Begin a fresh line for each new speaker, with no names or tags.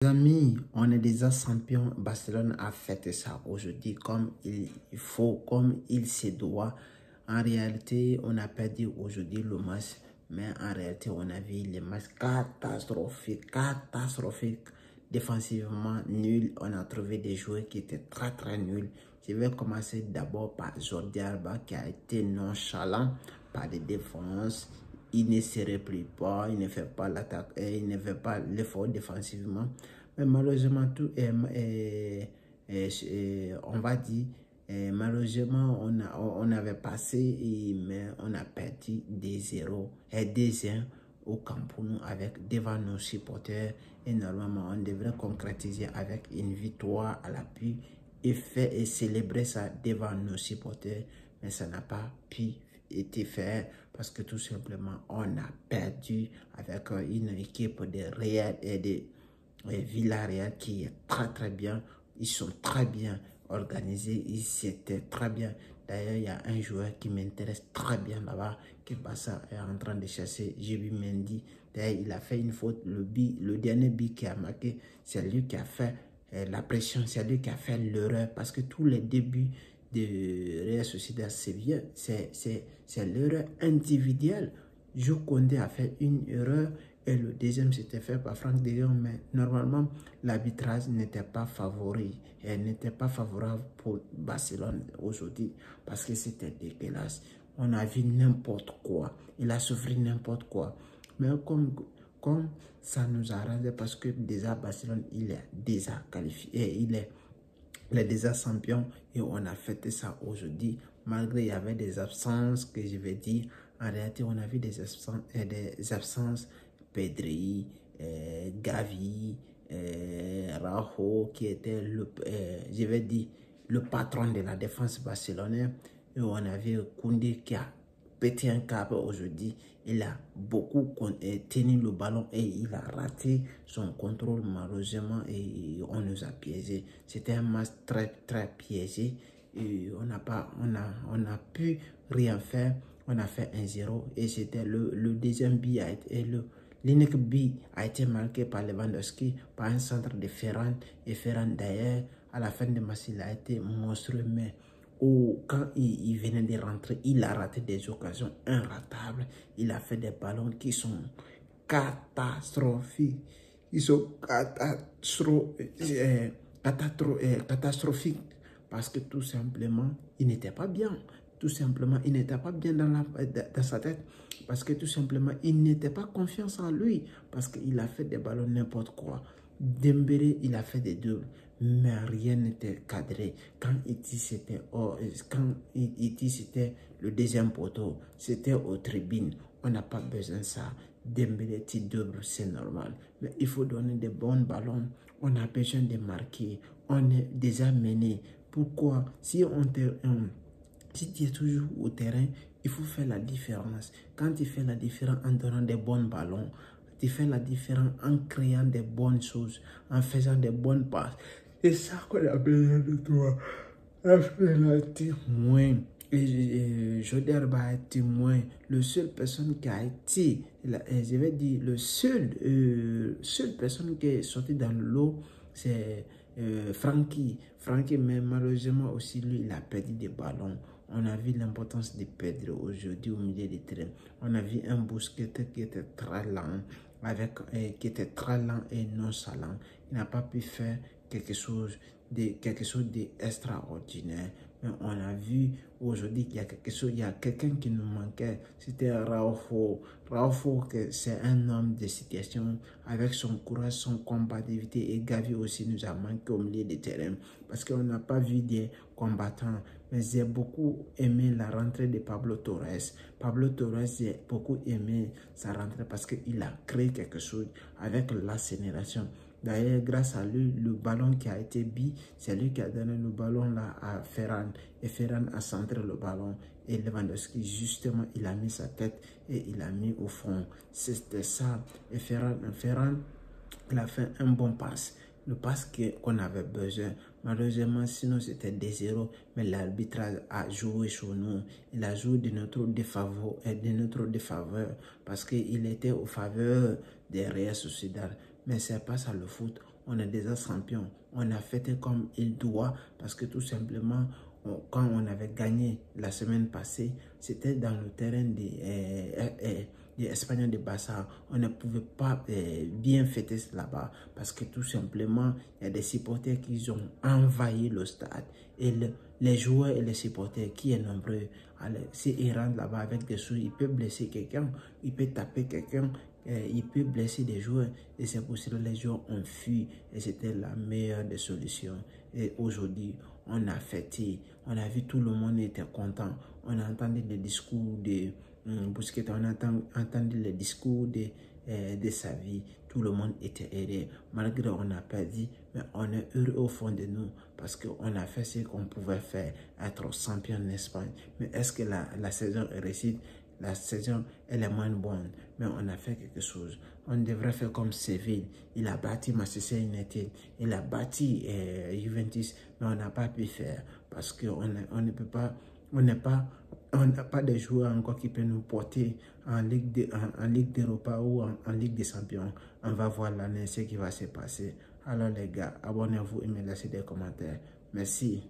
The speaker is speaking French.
Amis, on est déjà champion. Barcelone a fait ça aujourd'hui comme il faut, comme il se doit. En réalité, on a perdu aujourd'hui le match, mais en réalité, on a vu les matchs catastrophiques. Défensivement, nul. On a trouvé des joueurs qui étaient très nuls. Je vais commencer d'abord par Jordi Alba qui a été nonchalant par les défenses. Il ne se replie pas, il ne fait pas l'attaque, il ne fait pas l'effort défensivement. Mais malheureusement, on va dire, malheureusement, on avait passé, mais on a perdu des 0 et des 1 au Camp Nou devant nos supporters. Et normalement, on devrait concrétiser avec une victoire à l'appui et célébrer ça devant nos supporters. Mais ça n'a pas pu été fait parce que tout simplement on a perdu avec une équipe de Real et de Villarreal qui est très bien. Ils sont très bien organisés, ils étaient très bien. D'ailleurs, il y a un joueur qui m'intéresse très bien là-bas, que Barça est en train de chercher, Jubi Mendy. D'ailleurs, il a fait une faute. Le dernier but qui a marqué, c'est lui qui a fait la pression, c'est lui qui a fait l'erreur parce que tous les débuts de Real Sociedad Séville, c'est l'erreur individuelle. Jules Koundé a fait une erreur et le deuxième c'était fait par Franck de Jong, mais normalement l'arbitrage n'était pas favorable et n'était pas favorable pour Barcelone aujourd'hui parce que c'était dégueulasse. On a vu n'importe quoi, il a souffert n'importe quoi, mais comme ça nous arrange parce que déjà Barcelone il est déjà qualifié, il est déjà champion et on a fêté ça aujourd'hui malgré il y avait des absences que je vais dire. En réalité, on a vu des absences Pedri, Gavi, Rajo qui était je vais dire le patron de la défense barcelonaise. Et on a vu Koundé qui a pété un câble aujourd'hui. Il a beaucoup tenu le ballon et il a raté son contrôle malheureusement et on nous a piégé. C'était un match très piégé et on a pu rien faire. On a fait 1-0 et c'était le deuxième but l'unique but a été marqué par Lewandowski par un centre de Ferran et Ferran d'ailleurs à la fin de match il a été monstrueux mais quand il venait de rentrer, il a raté des occasions inratables. Il a fait des ballons qui sont catastrophiques. Ils sont catastrophiques parce que tout simplement, il n'était pas bien. Tout simplement, il n'était pas bien dans sa tête parce que tout simplement, il n'était pas confiance en lui parce qu'il a fait des ballons n'importe quoi. Dembélé, il a fait des doubles, mais rien n'était cadré. Quand c'était le deuxième poteau, c'était aux tribunes. On n'a pas besoin de ça. Dembélé, petit double, c'est normal. Mais il faut donner des bons ballons. On a besoin de marquer. On est déjà mené. Pourquoi? Si tu es toujours au terrain, il faut faire la différence. Quand tu fais la différence en donnant des bons ballons, tu fais la différence en créant des bonnes choses, en faisant des bonnes passes. C'est ça qu'on a besoin de toi. La témoin. Et Jordi Alba a été témoin. Le seul personne qui a été, je vais dire, seule personne qui est sortie dans l'eau, c'est Frankie. Frankie, mais malheureusement aussi, lui, il a perdu des ballons. On a vu l'importance de perdre aujourd'hui au milieu des terrains. On a vu un Busquets qui était très lent, qui était très lent et nonchalant. Il n'a pas pu faire quelque chose d'extraordinaire. Mais on a vu aujourd'hui qu'il y a il y a quelqu'un qui nous manquait. C'était Raufo. Raufo, c'est un homme de situation avec son courage, son combativité. Et Gavi aussi nous a manqué au milieu des terrains parce qu'on n'a pas vu des combattants. Mais j'ai beaucoup aimé la rentrée de Pablo Torres. Pablo Torres, j'ai beaucoup aimé sa rentrée parce qu'il a créé quelque chose avec l'accélération. D'ailleurs, grâce à lui, le ballon qui a été bis, c'est lui qui a donné le ballon là à Ferran. Et Ferran a centré le ballon. Et Lewandowski, justement, il a mis sa tête et il a mis au fond. C'était ça. Et Ferran, il a fait un bon passe. Le passe qu'on avait besoin. Malheureusement, sinon c'était des 0. Mais l'arbitrage a joué sur nous. Il a joué de notre défaveur parce qu'il était au faveur des Real Sociedad. Mais c'est pas ça le foot. on est déjà champion. On a fêté comme il doit parce que tout simplement, quand on avait gagné la semaine passée, c'était dans le terrain des Espagnols de Barça. On ne pouvait pas bien fêter là-bas parce que tout simplement, il y a des supporters qui ont envahi le stade. Et les joueurs et les supporters qui est nombreux, s'ils rentrent là-bas avec des sous, ils peuvent blesser quelqu'un, ils peuvent taper quelqu'un, il peut blesser des joueurs. Et c'est pour cela que les joueurs ont fui. Et c'était la meilleure des solutions. Et aujourd'hui, on a fêté. On a vu tout le monde était content. On a entendu les discours de Busquets, on a entendu les discours de sa vie. Tout le monde était heureux. Malgré on n'a pas dit, mais on est heureux au fond de nous parce qu'on a fait ce qu'on pouvait faire, être champion en Espagne. Mais est-ce que la saison est réussie? La saison, elle est moins bonne, mais on a fait quelque chose. On devrait faire comme Séville. Il a bâti Manchester United, il a bâti Juventus, mais on n'a pas pu faire parce qu'on ne peut pas, on n'a pas de joueurs encore qui peuvent nous porter en Ligue d'Europa ou en Ligue des Champions. On va voir l'année ce qui va se passer. Alors les gars, abonnez-vous et me laissez des commentaires. Merci.